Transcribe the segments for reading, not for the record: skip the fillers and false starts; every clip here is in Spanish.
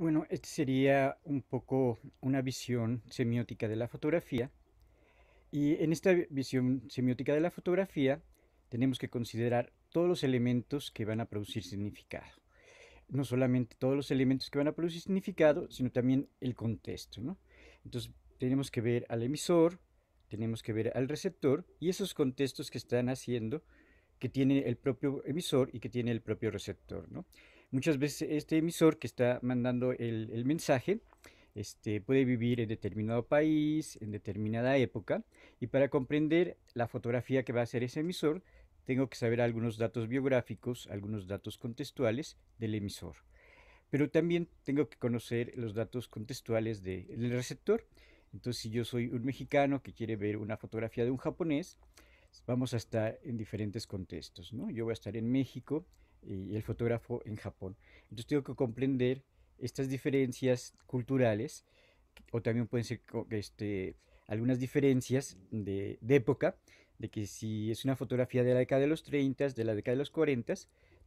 Bueno, este sería un poco una visión semiótica de la fotografía. Y en esta visión semiótica de la fotografía tenemos que considerar todos los elementos que van a producir significado. No solamente todos los elementos que van a producir significado, sino también el contexto, ¿no? Entonces tenemos que ver al emisor, tenemos que ver al receptor y esos contextos que están haciendo que tiene el propio emisor y que tiene el propio receptor, ¿no? Muchas veces este emisor que está mandando el mensaje puede vivir en determinado país, en determinada época, y para comprender la fotografía que va a hacer ese emisor, tengo que saber algunos datos biográficos, algunos datos contextuales del emisor. Pero también tengo que conocer los datos contextuales del receptor. Entonces, si yo soy un mexicano que quiere ver una fotografía de un japonés, vamos a estar en diferentes contextos, ¿no? Yo voy a estar en México y el fotógrafo en Japón. Entonces tengo que comprender estas diferencias culturales o también pueden ser algunas diferencias de época, de que si es una fotografía de la década de los 30, de la década de los 40,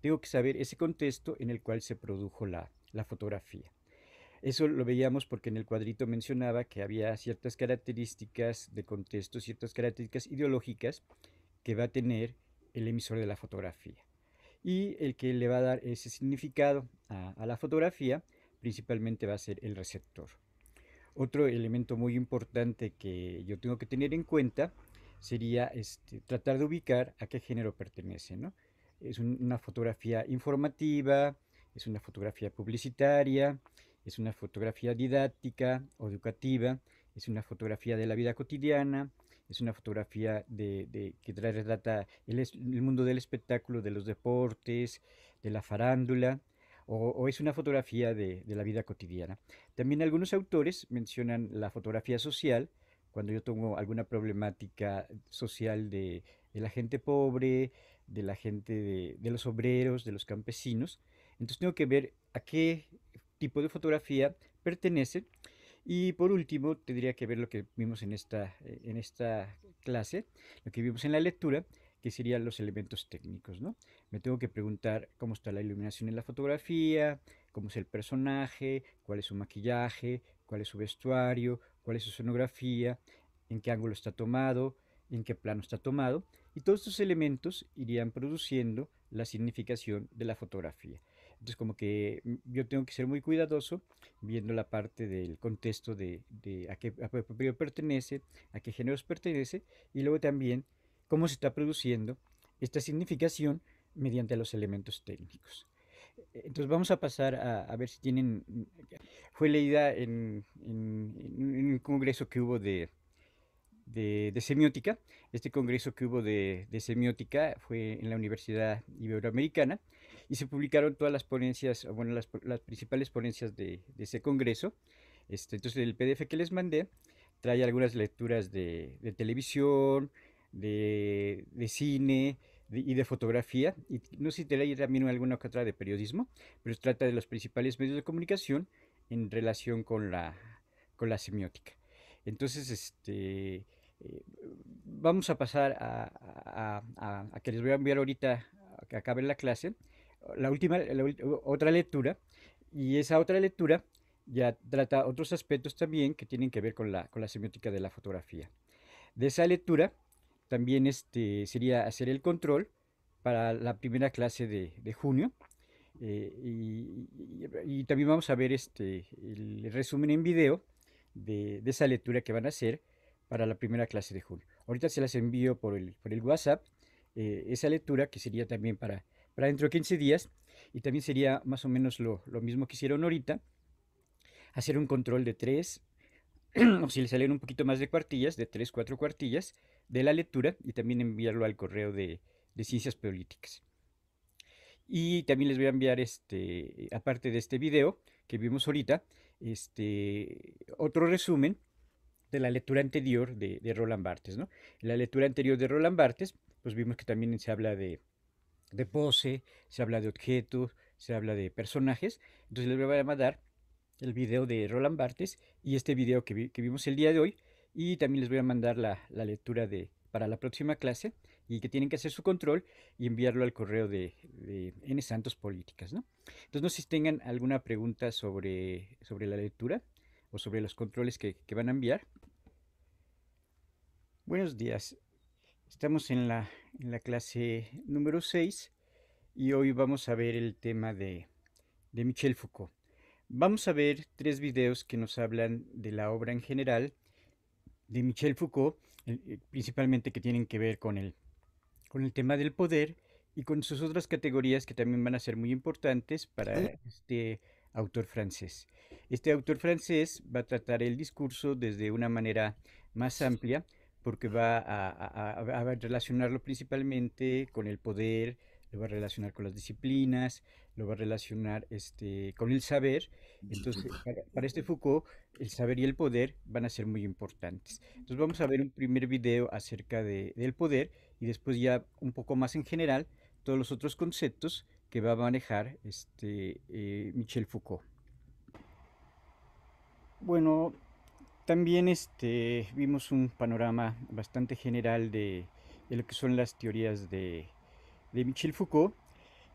tengo que saber ese contexto en el cual se produjo la fotografía. Eso lo veíamos porque en el cuadrito mencionaba que había ciertas características de contexto, ciertas características ideológicas que va a tener el emisor de la fotografía. Y el que le va a dar ese significado a la fotografía principalmente va a ser el receptor. Otro elemento muy importante que yo tengo que tener en cuenta sería tratar de ubicar a qué género pertenece, ¿no? Es una fotografía informativa, es una fotografía publicitaria, es una fotografía didáctica o educativa, es una fotografía de la vida cotidiana, es una fotografía que retrata el mundo del espectáculo, de los deportes, de la farándula, o es una fotografía de la vida cotidiana. También algunos autores mencionan la fotografía social, cuando yo tengo alguna problemática social de la gente pobre, de la gente de los obreros, de los campesinos. Entonces tengo que ver a qué tipo de fotografía pertenece. Y por último, tendría que ver lo que vimos en esta clase, lo que vimos en la lectura, que serían los elementos técnicos, ¿no? Me tengo que preguntar cómo está la iluminación en la fotografía, cómo es el personaje, cuál es su maquillaje, cuál es su vestuario, cuál es su escenografía, en qué ángulo está tomado, en qué plano está tomado, y todos estos elementos irían produciendo la significación de la fotografía. Entonces, como que yo tengo que ser muy cuidadoso viendo la parte del contexto de a qué periodo pertenece, a qué géneros pertenece, y luego también cómo se está produciendo esta significación mediante los elementos técnicos. Entonces vamos a pasar a ver si tienen... Fue leída en un congreso que hubo de semiótica. Este congreso que hubo de semiótica fue en la Universidad Iberoamericana y se publicaron todas las ponencias, bueno, las principales ponencias de ese congreso. Entonces el PDF que les mandé trae algunas lecturas de televisión, de cine y de fotografía. Y no sé si trae también alguna que otra de periodismo, pero se trata de los principales medios de comunicación en relación con la semiótica. Entonces, vamos a pasar a que les voy a enviar ahorita, a que acabe la clase, otra lectura, y esa otra lectura ya trata otros aspectos también que tienen que ver con la semiótica de la fotografía. De esa lectura también sería hacer el control para la primera clase de junio. Y también vamos a ver el resumen en video de esa lectura que van a hacer para la primera clase de junio. Ahorita se las envío por el WhatsApp, esa lectura que sería también para dentro de 15 días y también sería más o menos lo mismo que hicieron ahorita, hacer un control de tres, o si le salen un poquito más de cuartillas, de tres, cuatro cuartillas de la lectura y también enviarlo al correo de Ciencias Políticas. Y también les voy a enviar, aparte de este video que vimos ahorita, otro resumen de la lectura anterior de Roland Barthes, ¿no? En la lectura anterior de Roland Barthes, pues vimos que también se habla de pose, se habla de objetos, se habla de personajes. Entonces les voy a mandar el video de Roland Barthes y este video que vimos el día de hoy. Y también les voy a mandar la lectura para la próxima clase y que tienen que hacer su control y enviarlo al correo de N Santos Políticas, ¿no? Entonces, no sé si tengan alguna pregunta sobre la lectura o sobre los controles que van a enviar. Buenos días. Estamos en la clase número 6 y hoy vamos a ver el tema de Michel Foucault. Vamos a ver tres videos que nos hablan de la obra en general de Michel Foucault, principalmente que tienen que ver con el tema del poder y con sus otras categorías que también van a ser muy importantes para este autor francés. Este autor francés va a tratar el discurso desde una manera más amplia porque va a relacionarlo principalmente con el poder, lo va a relacionar con las disciplinas, lo va a relacionar con el saber. Entonces, para este Foucault, el saber y el poder van a ser muy importantes. Entonces, vamos a ver un primer video acerca del poder y después ya un poco más en general todos los otros conceptos que va a manejar Michel Foucault. Bueno, también vimos un panorama bastante general de lo que son las teorías de Michel Foucault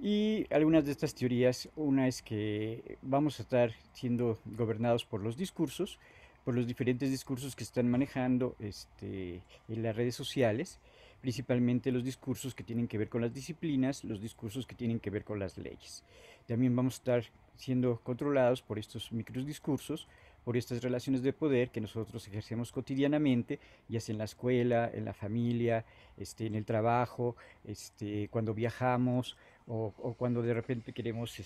y algunas de estas teorías, una es que vamos a estar siendo gobernados por los discursos, por los diferentes discursos que están manejando en las redes sociales, principalmente los discursos que tienen que ver con las disciplinas, los discursos que tienen que ver con las leyes. También vamos a estar siendo controlados por estos microdiscursos, por estas relaciones de poder que nosotros ejercemos cotidianamente, ya sea en la escuela, en la familia, en el trabajo, cuando viajamos o cuando de repente queremos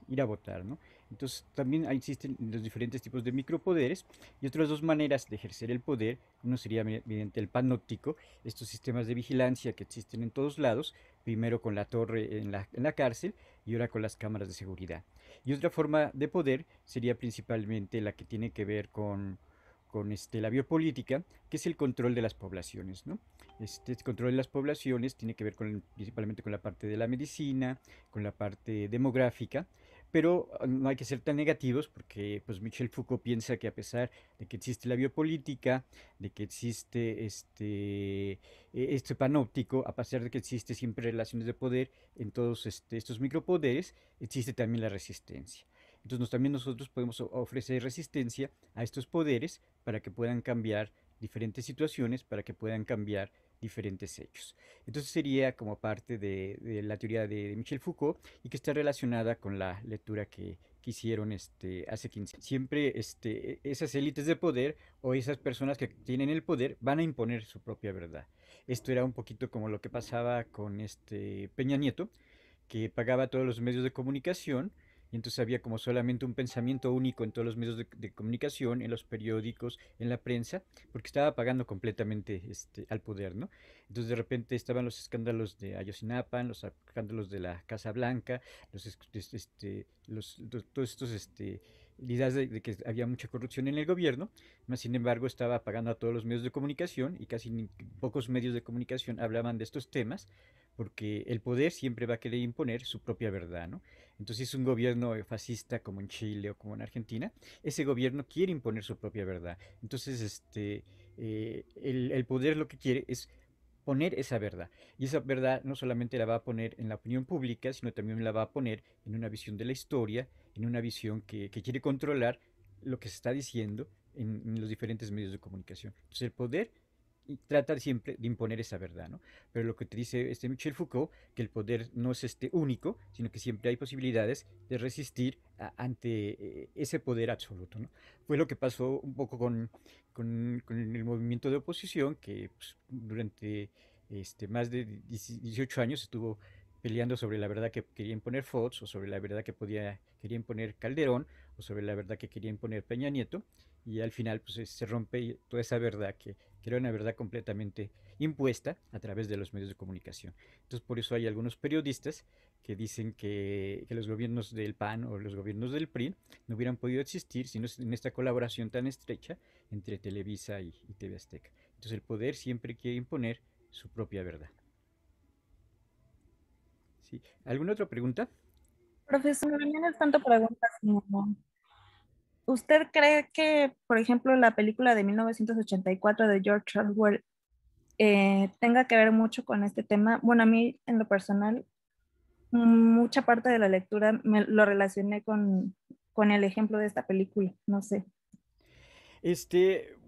ir a votar, ¿no? Entonces también existen los diferentes tipos de micropoderes y otras dos maneras de ejercer el poder. Uno sería mediante el panóptico, estos sistemas de vigilancia que existen en todos lados, primero con la torre en la cárcel y ahora con las cámaras de seguridad. Y otra forma de poder sería principalmente la que tiene que ver con la biopolítica, que es el control de las poblaciones, ¿no? Este control de las poblaciones tiene que ver principalmente con la parte de la medicina, con la parte demográfica, pero no hay que ser tan negativos porque pues Michel Foucault piensa que a pesar de que existe la biopolítica, de que existe este panóptico, a pesar de que existe siempre relaciones de poder en todos estos micropoderes, existe también la resistencia. Entonces también nosotros podemos ofrecer resistencia a estos poderes para que puedan cambiar diferentes situaciones, para que puedan cambiar diferentes hechos. Entonces sería como parte de la teoría de Michel Foucault y que está relacionada con la lectura que hicieron hace 15 años. Siempre esas élites de poder o esas personas que tienen el poder van a imponer su propia verdad. Esto era un poquito como lo que pasaba con Peña Nieto, que pagaba todos los medios de comunicación y entonces había como solamente un pensamiento único en todos los medios de comunicación, en los periódicos, en la prensa, porque estaba pagando completamente al poder, ¿no? Entonces de repente estaban los escándalos de Ayotzinapa, los escándalos de la Casa Blanca, todos estos ideas de que había mucha corrupción en el gobierno, más sin embargo estaba pagando a todos los medios de comunicación y casi pocos medios de comunicación hablaban de estos temas porque el poder siempre va a querer imponer su propia verdad, ¿no? Entonces, si es un gobierno fascista como en Chile o como en Argentina, ese gobierno quiere imponer su propia verdad. Entonces, el poder lo que quiere es poner esa verdad. Y esa verdad no solamente la va a poner en la opinión pública, sino también la va a poner en una visión de la historia, en una visión que quiere controlar lo que se está diciendo en los diferentes medios de comunicación. Entonces, el poder y trata siempre de imponer esa verdad, ¿no? Pero lo que te dice Michel Foucault, que el poder no es único, sino que siempre hay posibilidades de resistir ante ese poder absoluto, ¿no? Fue lo que pasó un poco con el movimiento de oposición, que pues, durante más de 18 años estuvo peleando sobre la verdad que quería imponer Fox, o sobre la verdad que quería imponer Calderón, o sobre la verdad que quería imponer Peña Nieto, y al final pues se rompe toda esa verdad que era una verdad completamente impuesta a través de los medios de comunicación. Entonces, por eso hay algunos periodistas que dicen que los gobiernos del PAN o los gobiernos del PRI no hubieran podido existir si no es en esta colaboración tan estrecha entre Televisa y TV Azteca. Entonces, el poder siempre quiere imponer su propia verdad. ¿Sí? ¿Alguna otra pregunta? Profesor, no es tanto preguntas, sino, ¿usted cree que, por ejemplo, la película de 1984 de George Orwell tenga que ver mucho con este tema. Bueno, a mí en lo personal, mucha parte de la lectura me lo relacioné con el ejemplo de esta película, no sé.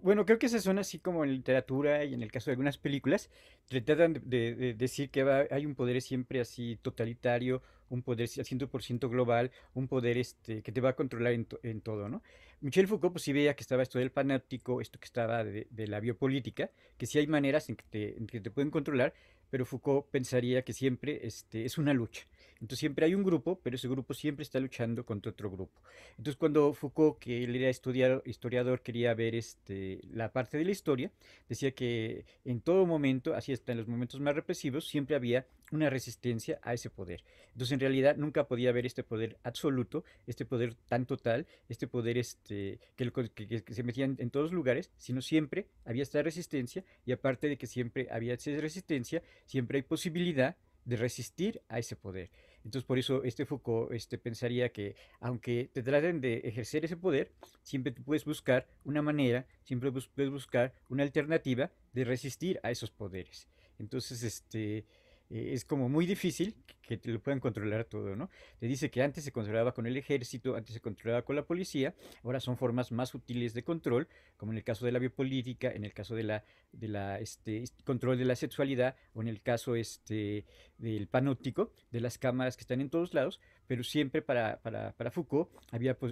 Bueno, creo que esas son así como en literatura y en el caso de algunas películas, tratan de decir que hay un poder siempre así totalitario, un poder 100% global, un poder que te va a controlar en todo, ¿no? Michel Foucault pues sí veía que estaba esto del panóptico, esto que estaba de la biopolítica, que sí hay maneras en que te pueden controlar, pero Foucault pensaría que siempre es una lucha. Entonces siempre hay un grupo, pero ese grupo siempre está luchando contra otro grupo. Entonces, cuando Foucault, que él era historiador, quería ver la parte de la historia, decía que en todo momento, así hasta en los momentos más represivos, siempre había una resistencia a ese poder. Entonces, en realidad, nunca podía haber este poder absoluto, este poder tan total, este poder que se metía en todos lugares, sino siempre había esta resistencia y aparte de que siempre había esa resistencia, siempre hay posibilidad de resistir a ese poder. Entonces, por eso Foucault pensaría que aunque te traten de ejercer ese poder, siempre tú puedes buscar una manera, siempre puedes buscar una alternativa de resistir a esos poderes. Entonces, es como muy difícil que te lo puedan controlar todo, ¿no? Te dice que antes se controlaba con el ejército, antes se controlaba con la policía, ahora son formas más útiles de control, como en el caso de la biopolítica, en el caso de la control de la sexualidad, o en el caso del panóptico, de las cámaras que están en todos lados, pero siempre para Foucault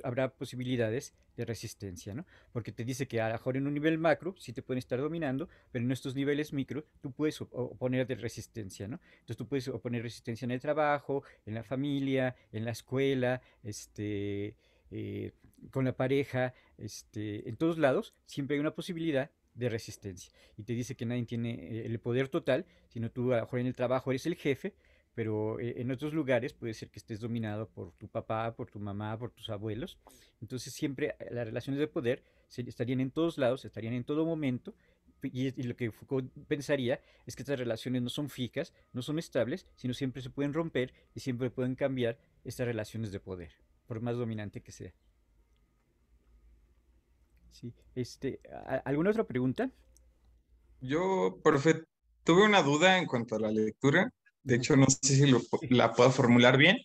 habrá posibilidades de resistencia, ¿no? Porque te dice que a lo mejor en un nivel macro sí te pueden estar dominando, pero en estos niveles micro tú puedes oponer de resistencia, ¿no? Entonces tú puedes oponer resistencia en el trabajo, en la familia, en la escuela, eh, con la pareja, en todos lados siempre hay una posibilidad de resistencia. Y te dice que nadie tiene el poder total, sino tú a lo mejor en el trabajo eres el jefe, pero en otros lugares puede ser que estés dominado por tu papá, por tu mamá, por tus abuelos. Entonces siempre las relaciones de poder estarían en todos lados, estarían en todo momento. Y lo que Foucault pensaría es que estas relaciones no son fijas, no son estables, sino siempre se pueden romper y siempre pueden cambiar estas relaciones de poder, por más dominante que sea. Sí. ¿Alguna otra pregunta? Yo, profe, tuve una duda en cuanto a la lectura. De Ujú. hecho, no sé si Sí. la puedo formular bien,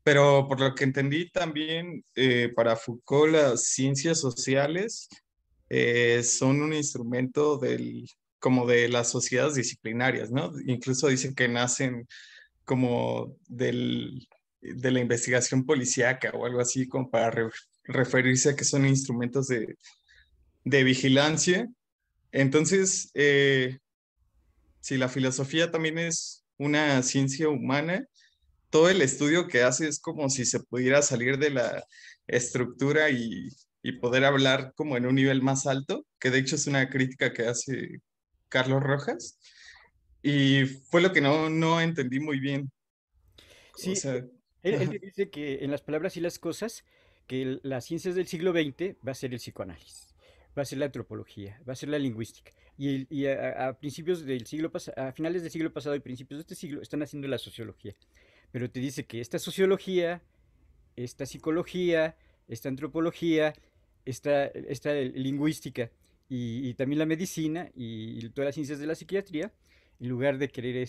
pero por lo que entendí también, para Foucault las ciencias sociales son un instrumento como de las sociedades disciplinarias, ¿no? Incluso dice que nacen como de la investigación policíaca o algo así, como para referirse a que son instrumentos de vigilancia. Entonces, si la filosofía también es una ciencia humana, todo el estudio que hace es como si se pudiera salir de la estructura y poder hablar como en un nivel más alto, que de hecho es una crítica que hace Carlos Rojas. Y fue lo que no entendí muy bien. O Sí, sea, él te dice que en las palabras y las cosas, que las ciencias del siglo XX va a ser el psicoanálisis, va a ser la antropología, va a ser la lingüística. Y a principios del siglo pasado, a finales del siglo pasado y principios de este siglo, están haciendo la sociología. Pero te dice que esta sociología, esta psicología, esta antropología, esta lingüística y también la medicina y todas las ciencias de la psiquiatría, en lugar de querer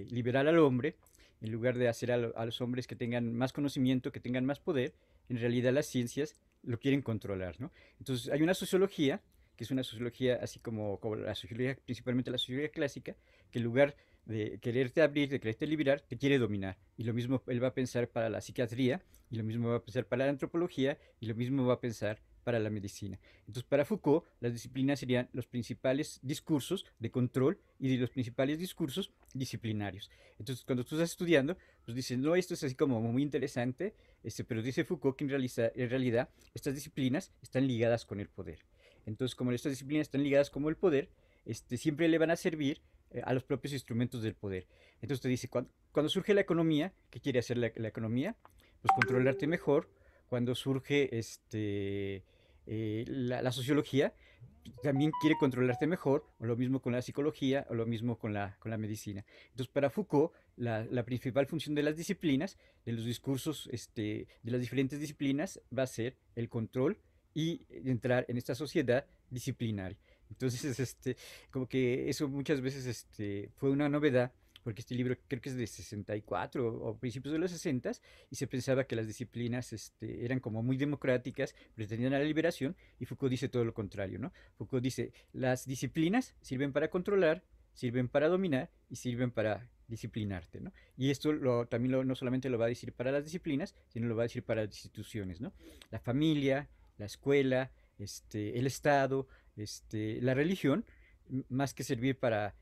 liberar al hombre, en lugar de hacer a los hombres que tengan más conocimiento, que tengan más poder, en realidad las ciencias lo quieren controlar, ¿no? Entonces hay una sociología, que es una sociología así como la sociología, principalmente la sociología clásica, que en lugar de quererte abrir, de quererte liberar, te quiere dominar. Y lo mismo él va a pensar para la psiquiatría, y lo mismo va a pensar para la antropología, y lo mismo va a pensar para la medicina. Entonces, para Foucault, las disciplinas serían los principales discursos de control y de los principales discursos disciplinarios. Entonces, cuando tú estás estudiando, pues dices, no, esto es así como muy interesante, pero dice Foucault que en realidad estas disciplinas están ligadas con el poder. Entonces, como estas disciplinas están ligadas con el poder, siempre le van a servir a los propios instrumentos del poder. Entonces te dice, cuando surge la economía, ¿qué quiere hacer la economía? Pues controlarte mejor. Cuando surge la sociología, también quiere controlarte mejor, o lo mismo con la psicología, o lo mismo con la medicina. Entonces, para Foucault, la principal función de las disciplinas, de los discursos de las diferentes disciplinas, va a ser el control y entrar en esta sociedad disciplinaria. Entonces, como que eso muchas veces fue una novedad, porque este libro creo que es de 64 o principios de los 60 y se pensaba que las disciplinas eran como muy democráticas, pretendían a la liberación, y Foucault dice todo lo contrario, ¿no? Foucault dice, las disciplinas sirven para controlar, sirven para dominar y sirven para disciplinarte, ¿no? Y esto también no solamente lo va a decir para las disciplinas, sino lo va a decir para las instituciones, ¿no? La familia, la escuela, el Estado, la religión, más que servir para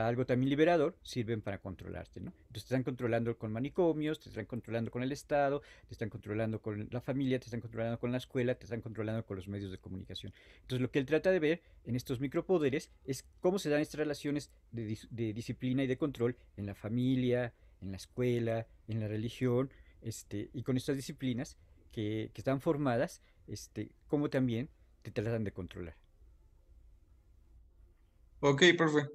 algo también liberador, sirven para controlarte, ¿no? Entonces te están controlando con manicomios, te están controlando con el Estado, te están controlando con la familia, te están controlando con la escuela, te están controlando con los medios de comunicación. Entonces lo que él trata de ver en estos micropoderes es cómo se dan estas relaciones de disciplina y de control en la familia, en la escuela, en la religión, y con estas disciplinas que están formadas, cómo también te tratan de controlar. Ok, profe.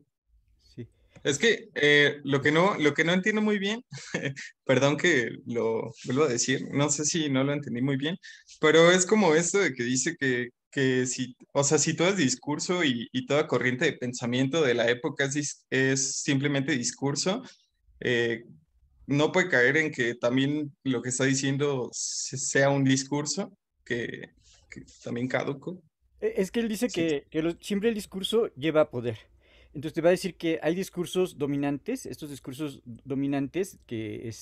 Sí. Es que lo que no entiendo muy bien, perdón que lo vuelvo a decir, no sé si no lo entendí muy bien, pero es como esto de que dice que si, o sea, si todo es discurso y toda corriente de pensamiento de la época es simplemente discurso, eh, no puede caer en que también lo que está diciendo sea un discurso que también caduco. Es que él dice Sí. que siempre el discurso lleva a poder. Entonces te va a decir que hay discursos dominantes, estos discursos dominantes que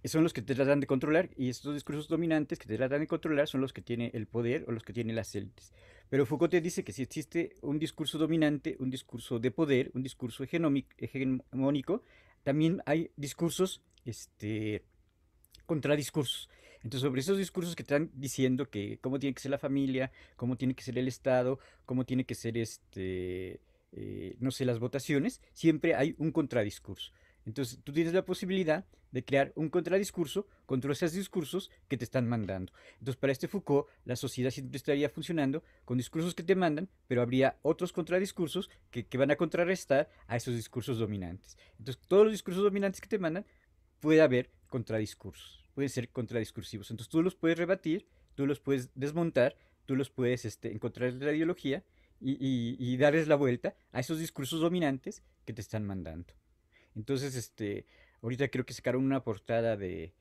son los que te tratan de controlar, y estos discursos dominantes que te tratan de controlar son los que tiene el poder o los que tienen las élites. Pero Foucault te dice que si existe un discurso dominante, un discurso de poder, un discurso hegemónico, también hay discursos contradiscursos. Entonces, sobre esos discursos que están diciendo que cómo tiene que ser la familia, cómo tiene que ser el Estado, cómo tiene que ser no sé, las votaciones, siempre hay un contradiscurso. Entonces, tú tienes la posibilidad de crear un contradiscurso contra esos discursos que te están mandando. Entonces, para este Foucault, la sociedad siempre estaría funcionando con discursos que te mandan, pero habría otros contradiscursos que van a contrarrestar a esos discursos dominantes. Entonces, todos los discursos dominantes que te mandan puede haber contradiscursos, pueden ser contradiscursivos. Entonces tú los puedes rebatir, tú los puedes desmontar, tú los puedes encontrar la ideología y darles la vuelta a esos discursos dominantes que te están mandando. Entonces, ahorita creo que sacaron una portada de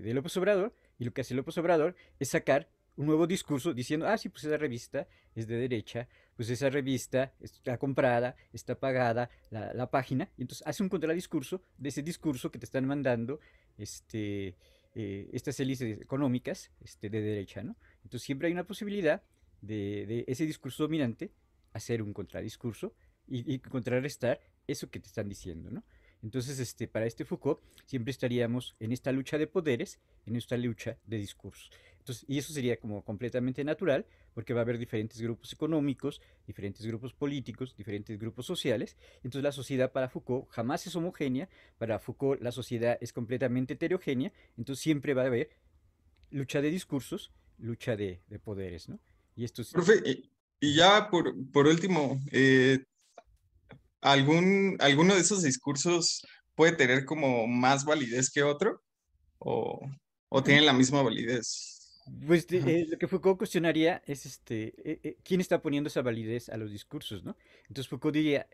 López Obrador, y lo que hace López Obrador es sacar un nuevo discurso diciendo, ah, sí, pues esa revista es de derecha, pues esa revista está comprada, está pagada, la página, y entonces hace un contradiscurso de ese discurso que te están mandando este, estas élites económicas de derecha, ¿no? Entonces siempre hay una posibilidad de ese discurso dominante hacer un contradiscurso y contrarrestar eso que te están diciendo, ¿no? Entonces, para este Foucault, siempre estaríamos en esta lucha de poderes, en esta lucha de discursos. Entonces, y eso sería como completamente natural, porque va a haber diferentes grupos económicos, diferentes grupos políticos, diferentes grupos sociales. Entonces, la sociedad para Foucault jamás es homogénea. Para Foucault, la sociedad es completamente heterogénea. Entonces, siempre va a haber lucha de discursos, lucha de poderes, ¿no? Y esto es... Profe, y ya por último, ¿alguno de esos discursos puede tener como más validez que otro? ¿O, o tienen la misma validez? Pues Ajá. lo que Foucault cuestionaría es quién está poniendo esa validez a los discursos, ¿no? Entonces Foucault diría,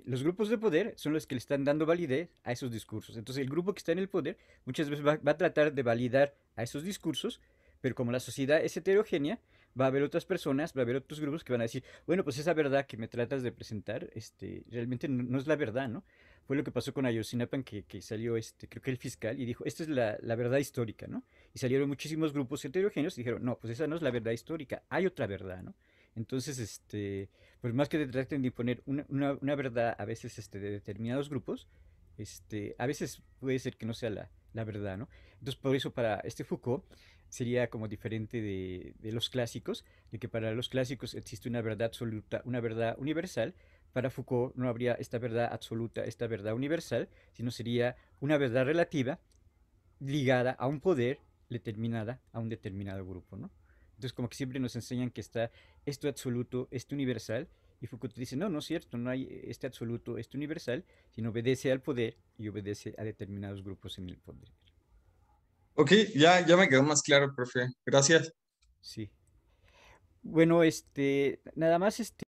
los grupos de poder son los que le están dando validez a esos discursos. Entonces el grupo que está en el poder muchas veces va a tratar de validar a esos discursos, pero como la sociedad es heterogénea, va a haber otras personas, va a haber otros grupos que van a decir, bueno, pues esa verdad que me tratas de presentar, realmente no es la verdad, ¿no? Fue lo que pasó con Ayotzinapa, que salió, creo que el fiscal, y dijo, esta es la verdad histórica, ¿no? Y salieron muchísimos grupos heterogéneos y dijeron, no, pues esa no es la verdad histórica, hay otra verdad, ¿no? Entonces, pues más que traten de imponer una verdad a veces de determinados grupos, a veces puede ser que no sea la verdad, ¿no? Entonces, por eso para este Foucault sería como diferente de los clásicos, de que para los clásicos existe una verdad absoluta, una verdad universal. Para Foucault no habría esta verdad absoluta, esta verdad universal, sino sería una verdad relativa ligada a un poder determinada a un determinado grupo, ¿no? Entonces, como que siempre nos enseñan que está esto absoluto, esto universal, y Foucault dice, no, no es cierto, no hay este absoluto, este universal, sino obedece al poder y obedece a determinados grupos en el poder. Ok, ya me quedó más claro, profe. Gracias. Sí. Bueno, nada más